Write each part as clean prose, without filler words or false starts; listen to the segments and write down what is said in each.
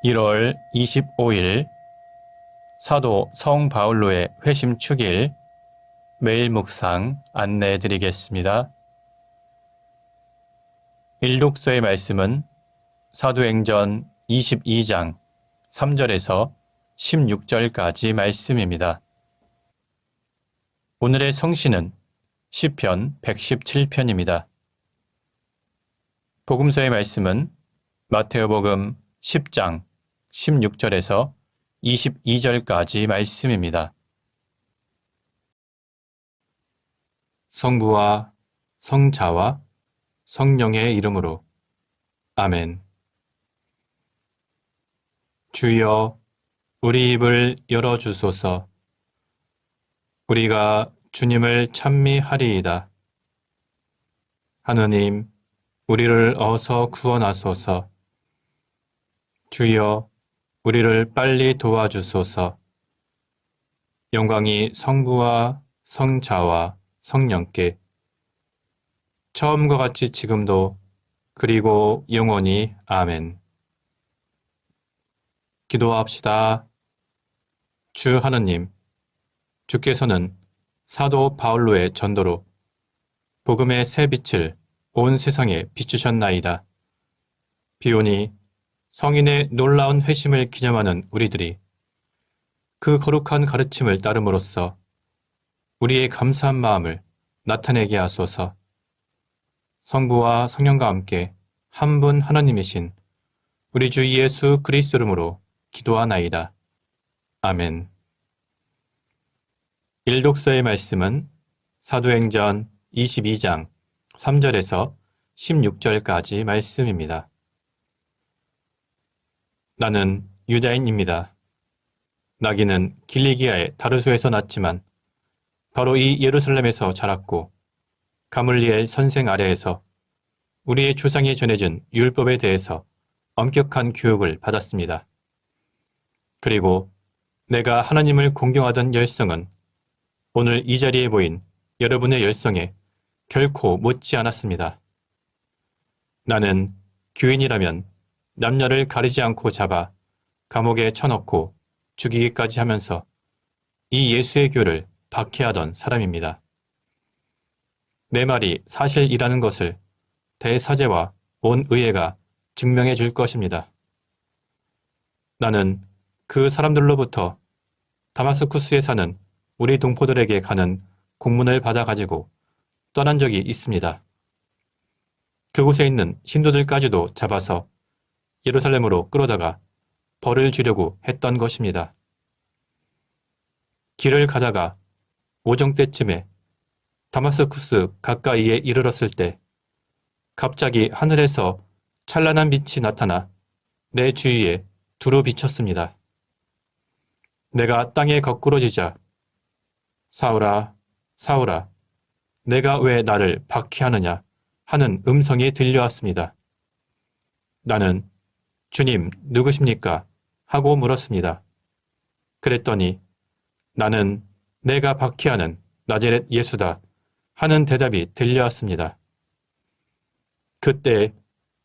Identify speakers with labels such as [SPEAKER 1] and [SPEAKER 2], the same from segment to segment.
[SPEAKER 1] 1월 25일 사도 성 바울로의 회심 축일 매일 묵상 안내해 드리겠습니다. 일독서의 말씀은 사도행전 22장 3절에서 16절까지 말씀입니다. 오늘의 성시는 시편 117편입니다. 복음서의 말씀은 마테오복음 10장 16절에서 22절까지 말씀입니다. 성부와 성자와 성령의 이름으로 아멘. 주여, 우리 입을 열어주소서. 우리가 주님을 찬미하리이다. 하느님, 우리를 어서 구원하소서. 주여, 우리를 빨리 도와주소서. 영광이 성부와 성자와 성령께 처음과 같이 지금도 그리고 영원히 아멘. 기도합시다. 주 하느님, 주께서는 사도 바울로의 전도로 복음의 새 빛을 온 세상에 비추셨나이다. 비오니 성인의 놀라운 회심을 기념하는 우리들이 그 거룩한 가르침을 따름으로써 우리의 감사한 마음을 나타내게 하소서. 성부와 성령과 함께 한 분 하나님이신 우리 주 예수 그리스도 이름으로 기도하나이다. 아멘. 일독서의 말씀은 사도행전 22장 3절에서 16절까지 말씀입니다. 나는 유다인입니다. 나기는 길리기아의 다르소에서 났지만 바로 이 예루살렘에서 자랐고 가물리엘 선생 아래에서 우리의 조상이 전해준 율법에 대해서 엄격한 교육을 받았습니다. 그리고 내가 하나님을 공경하던 열성은 오늘 이 자리에 모인 여러분의 열성에 결코 못지 않았습니다. 나는 교인이라면 남녀를 가리지 않고 잡아 감옥에 쳐넣고 죽이기까지 하면서 이 예수의 교를 박해하던 사람입니다. 내 말이 사실이라는 것을 대사제와 온 의회가 증명해 줄 것입니다. 나는 그 사람들로부터 다마스쿠스에 사는 우리 동포들에게 가는 공문을 받아가지고 떠난 적이 있습니다. 그곳에 있는 신도들까지도 잡아서 예루살렘으로 끌어다가 벌을 주려고 했던 것입니다. 길을 가다가 오정 때쯤에 다마스쿠스 가까이에 이르렀을 때 갑자기 하늘에서 찬란한 빛이 나타나 내 주위에 두루 비쳤습니다. 내가 땅에 거꾸러지자 사울아, 사울아, 내가 왜 나를 박해하느냐 하는 음성이 들려왔습니다. 나는 주님, 누구십니까? 하고 물었습니다. 그랬더니 나는 내가 박해하는 나자렛 예수다 하는 대답이 들려왔습니다. 그때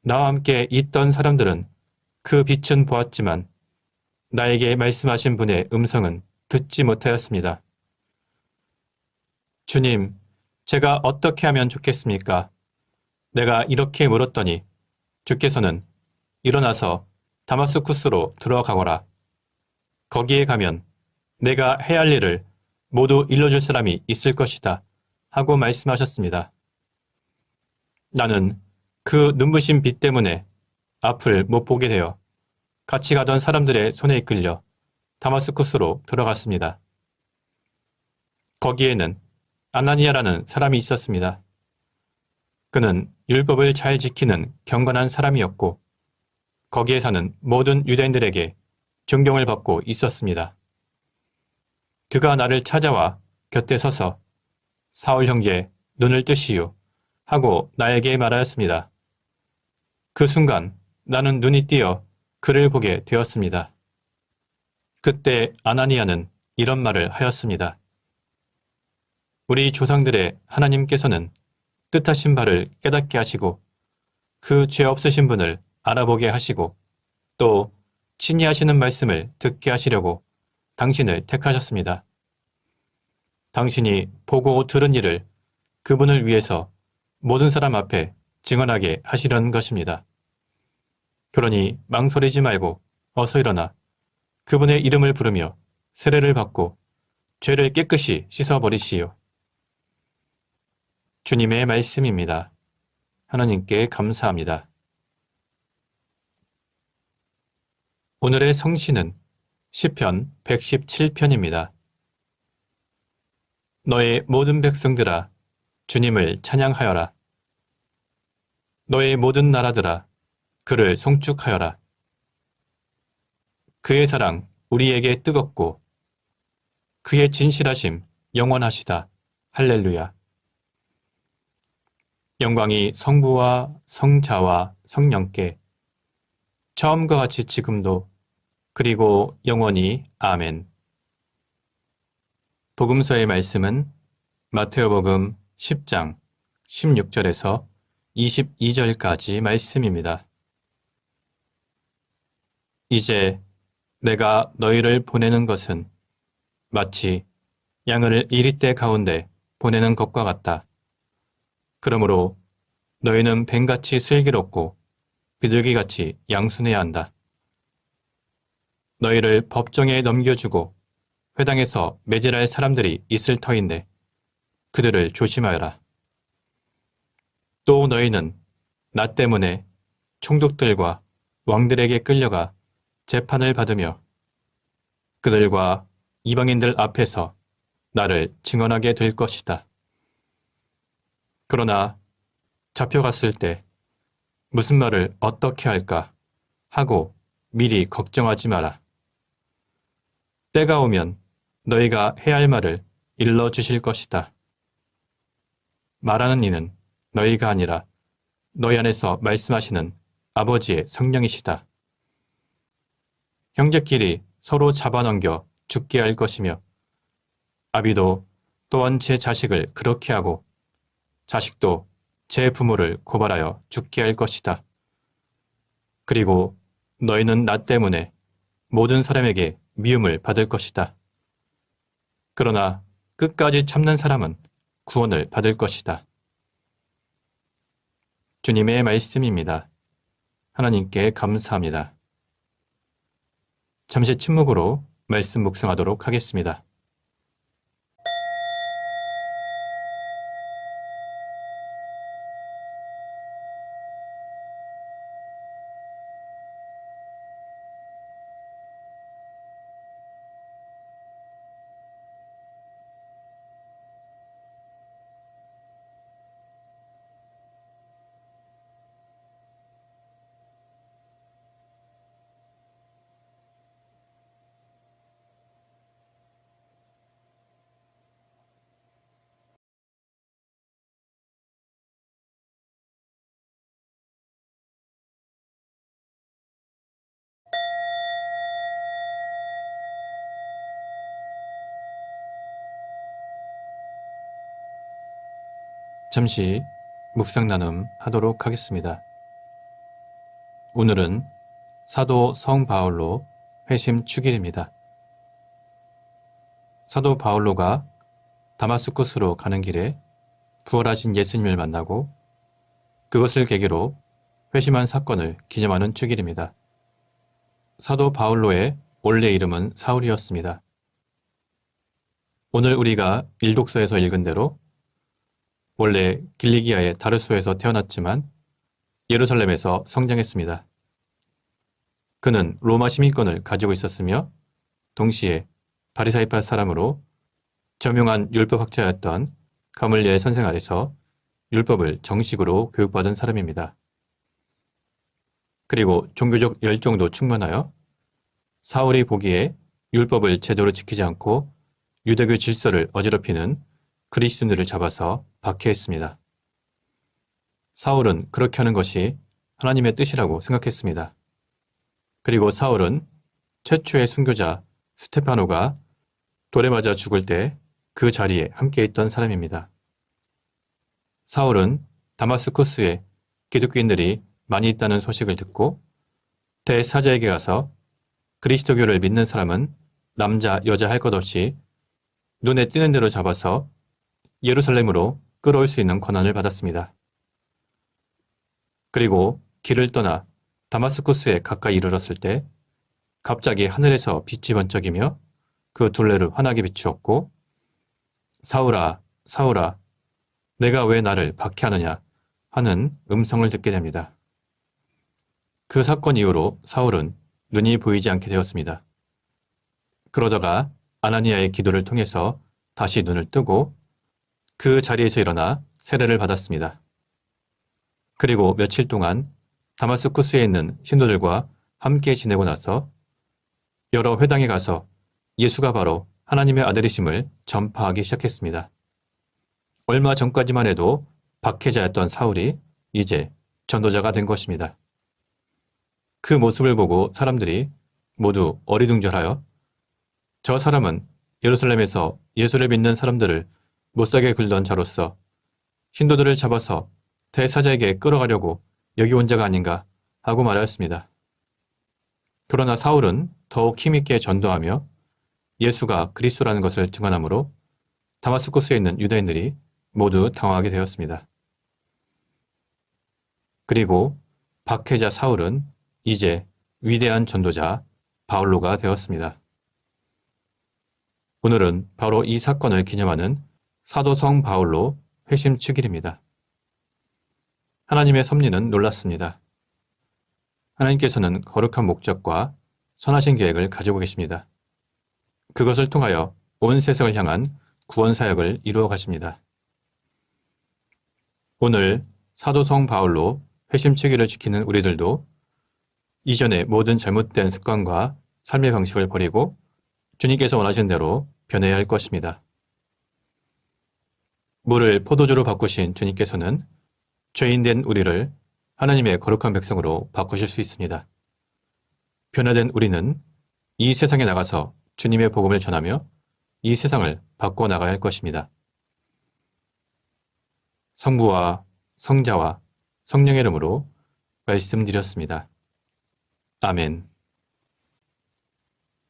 [SPEAKER 1] 나와 함께 있던 사람들은 그 빛은 보았지만 나에게 말씀하신 분의 음성은 듣지 못하였습니다. 주님, 제가 어떻게 하면 좋겠습니까? 내가 이렇게 물었더니 주께서는 일어나서 다마스쿠스로 들어가거라. 거기에 가면 내가 해야 할 일을 모두 일러줄 사람이 있을 것이다 하고 말씀하셨습니다. 나는 그 눈부신 빛 때문에 앞을 못 보게 되어 같이 가던 사람들의 손에 이끌려 다마스쿠스로 들어갔습니다. 거기에는 아나니아라는 사람이 있었습니다. 그는 율법을 잘 지키는 경건한 사람이었고 거기에 사는 모든 유대인들에게 존경을 받고 있었습니다. 그가 나를 찾아와 곁에 서서 사울 형제, 눈을 뜨시오 하고 나에게 말하였습니다. 그 순간 나는 눈이 띄어 그를 보게 되었습니다. 그때 아나니아는 이런 말을 하였습니다. 우리 조상들의 하나님께서는 뜻하신 바를 깨닫게 하시고 그 죄 없으신 분을 알아보게 하시고 또 친히 하시는 말씀을 듣게 하시려고 당신을 택하셨습니다. 당신이 보고 들은 일을 그분을 위해서 모든 사람 앞에 증언하게 하시려는 것입니다. 그러니 망설이지 말고 어서 일어나 그분의 이름을 부르며 세례를 받고 죄를 깨끗이 씻어버리시오. 주님의 말씀입니다. 하나님께 감사합니다. 오늘의 성시는 시편 117편입니다. 너의 모든 백성들아 주님을 찬양하여라. 너의 모든 나라들아 그를 송축하여라. 그의 사랑 우리에게 뜨겁고 그의 진실하심 영원하시다. 할렐루야. 영광이 성부와 성자와 성령께 처음과 같이 지금도 그리고 영원히 아멘. 복음서의 말씀은 마테오복음 10장 16절에서 22절까지 말씀입니다. 이제 내가 너희를 보내는 것은 마치 양을 이리떼 가운데 보내는 것과 같다. 그러므로 너희는 뱀같이 슬기롭고 비둘기같이 양순해야 한다. 너희를 법정에 넘겨주고 회당에서 매질할 사람들이 있을 터인데 그들을 조심하여라. 또 너희는 나 때문에 총독들과 왕들에게 끌려가 재판을 받으며 그들과 이방인들 앞에서 나를 증언하게 될 것이다. 그러나 잡혀갔을 때 무슨 말을 어떻게 할까 하고 미리 걱정하지 마라. 때가 오면 너희가 해야 할 말을 일러주실 것이다. 말하는 이는 너희가 아니라 너희 안에서 말씀하시는 아버지의 성령이시다. 형제끼리 서로 잡아넘겨 죽게 할 것이며 아비도 또한 제 자식을 그렇게 하고 자식도 제 부모를 고발하여 죽게 할 것이다. 그리고 너희는 나 때문에 모든 사람에게 미움을 받을 것이다. 그러나 끝까지 참는 사람은 구원을 받을 것이다. 주님의 말씀입니다. 하나님께 감사합니다. 잠시 침묵으로 말씀 묵상하도록 하겠습니다. 잠시 묵상 나눔 하도록 하겠습니다. 오늘은 사도 성 바울로 회심 축일입니다. 사도 바울로가 다마스쿠스로 가는 길에 부활하신 예수님을 만나고 그것을 계기로 회심한 사건을 기념하는 축일입니다. 사도 바울로의 원래 이름은 사울이었습니다. 오늘 우리가 일독서에서 읽은 대로 원래 길리기아의 다르소에서 태어났지만 예루살렘에서 성장했습니다. 그는 로마 시민권을 가지고 있었으며 동시에 바리사이파 사람으로 저명한 율법학자였던 가물리엘 선생 아래서 율법을 정식으로 교육받은 사람입니다. 그리고 종교적 열정도 충만하여 사울이 보기에 율법을 제대로 지키지 않고 유대교 질서를 어지럽히는 그리스도인들을 잡아서 박해했습니다. 사울은 그렇게 하는 것이 하나님의 뜻이라고 생각했습니다. 그리고 사울은 최초의 순교자 스테파노가 돌에 맞아 죽을 때 그 자리에 함께 있던 사람입니다. 사울은 다마스쿠스에 기독교인들이 많이 있다는 소식을 듣고 대사자에게 가서 그리스도교를 믿는 사람은 남자, 여자 할 것 없이 눈에 띄는 대로 잡아서 예루살렘으로 끌어올 수 있는 권한을 받았습니다. 그리고 길을 떠나 다마스쿠스에 가까이 이르렀을 때 갑자기 하늘에서 빛이 번쩍이며 그 둘레를 환하게 비추었고 사울아, 사울아, 내가 왜 나를 박해하느냐 하는 음성을 듣게 됩니다. 그 사건 이후로 사울은 눈이 보이지 않게 되었습니다. 그러다가 아나니아의 기도를 통해서 다시 눈을 뜨고 그 자리에서 일어나 세례를 받았습니다. 그리고 며칠 동안 다마스쿠스에 있는 신도들과 함께 지내고 나서 여러 회당에 가서 예수가 바로 하나님의 아들이심을 전파하기 시작했습니다. 얼마 전까지만 해도 박해자였던 사울이 이제 전도자가 된 것입니다. 그 모습을 보고 사람들이 모두 어리둥절하여 저 사람은 예루살렘에서 예수를 믿는 사람들을 못살게 굴던 자로서 신도들을 잡아서 대사자에게 끌어가려고 여기 온 자가 아닌가 하고 말하였습니다. 그러나 사울은 더욱 힘있게 전도하며 예수가 그리스도라는 것을 증언하므로 다마스쿠스에 있는 유대인들이 모두 당황하게 되었습니다. 그리고 박해자 사울은 이제 위대한 전도자 바울로가 되었습니다. 오늘은 바로 이 사건을 기념하는 사도성 바울로 회심 축일입니다. 하나님의 섭리는 놀랍습니다. 하나님께서는 거룩한 목적과 선하신 계획을 가지고 계십니다. 그것을 통하여 온 세상을 향한 구원 사역을 이루어 가십니다. 오늘 사도성 바울로 회심 축일을 지키는 우리들도 이전의 모든 잘못된 습관과 삶의 방식을 버리고 주님께서 원하신 대로 변해야 할 것입니다. 물을 포도주로 바꾸신 주님께서는 죄인된 우리를 하나님의 거룩한 백성으로 바꾸실 수 있습니다. 변화된 우리는 이 세상에 나가서 주님의 복음을 전하며 이 세상을 바꿔 나가야 할 것입니다. 성부와 성자와 성령의 이름으로 말씀드렸습니다. 아멘.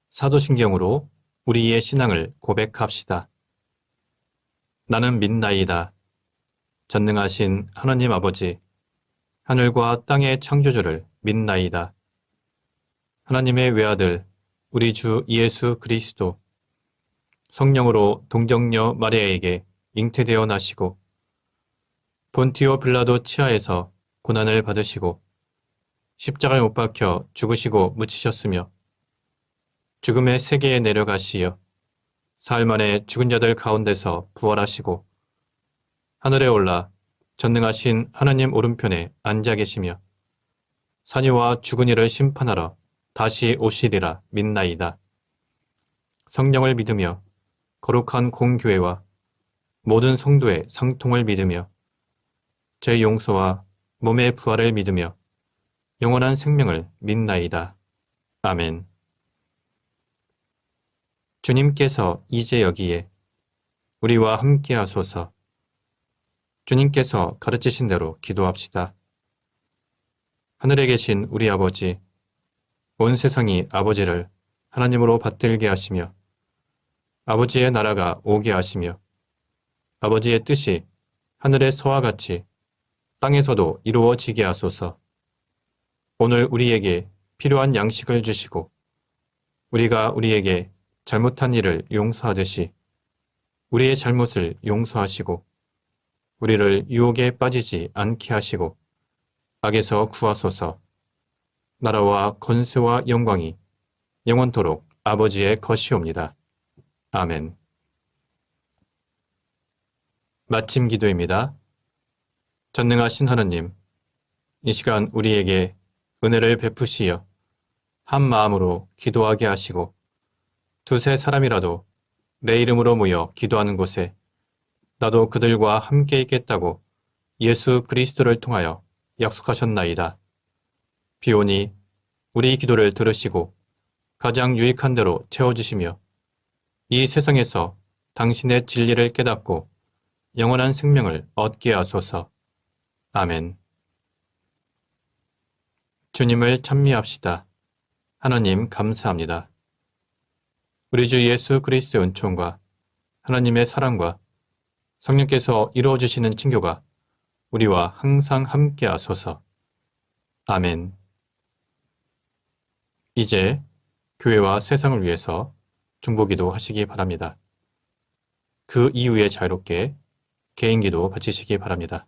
[SPEAKER 1] 사도신경으로 우리의 신앙을 고백합시다. 나는 믿나이다. 전능하신 하나님 아버지, 하늘과 땅의 창조주를 믿나이다. 하나님의 외아들, 우리 주 예수 그리스도, 성령으로 동정녀 마리아에게 잉태되어 나시고, 본티오 빌라도 치하에서 고난을 받으시고, 십자가에 못 박혀 죽으시고 묻히셨으며, 죽음의 세계에 내려가시어 사흘 만에 죽은 자들 가운데서 부활하시고 하늘에 올라 전능하신 하나님 오른편에 앉아 계시며 산이와 죽은 이를 심판하러 다시 오시리라 믿나이다. 성령을 믿으며 거룩한 공교회와 모든 성도의 상통을 믿으며 죄 용서와 몸의 부활을 믿으며 영원한 생명을 믿나이다. 아멘. 주님께서 이제 여기에 우리와 함께 하소서. 주님께서 가르치신 대로 기도합시다. 하늘에 계신 우리 아버지, 온 세상이 아버지를 하나님으로 받들게 하시며 아버지의 나라가 오게 하시며 아버지의 뜻이 하늘에서와 같이 땅에서도 이루어지게 하소서. 오늘 우리에게 필요한 양식을 주시고 우리가 우리에게 잘못한 일을 용서하듯이 우리의 잘못을 용서하시고 우리를 유혹에 빠지지 않게 하시고 악에서 구하소서. 나라와 권세와 영광이 영원토록 아버지의 것이옵니다. 아멘. 마침 기도입니다. 전능하신 하나님, 이 시간 우리에게 은혜를 베푸시어 한 마음으로 기도하게 하시고 두세 사람이라도 내 이름으로 모여 기도하는 곳에 나도 그들과 함께 있겠다고 예수 그리스도를 통하여 약속하셨나이다. 비오니 우리 기도를 들으시고 가장 유익한 대로 채워주시며 이 세상에서 당신의 진리를 깨닫고 영원한 생명을 얻게 하소서. 아멘. 주님을 찬미합시다. 하나님 감사합니다. 우리 주 예수 그리스도의 은총과 하나님의 사랑과 성령께서 이루어주시는 친교가 우리와 항상 함께 하소서. 아멘. 이제 교회와 세상을 위해서 중보기도 하시기 바랍니다. 그 이후에 자유롭게 개인기도 바치시기 바랍니다.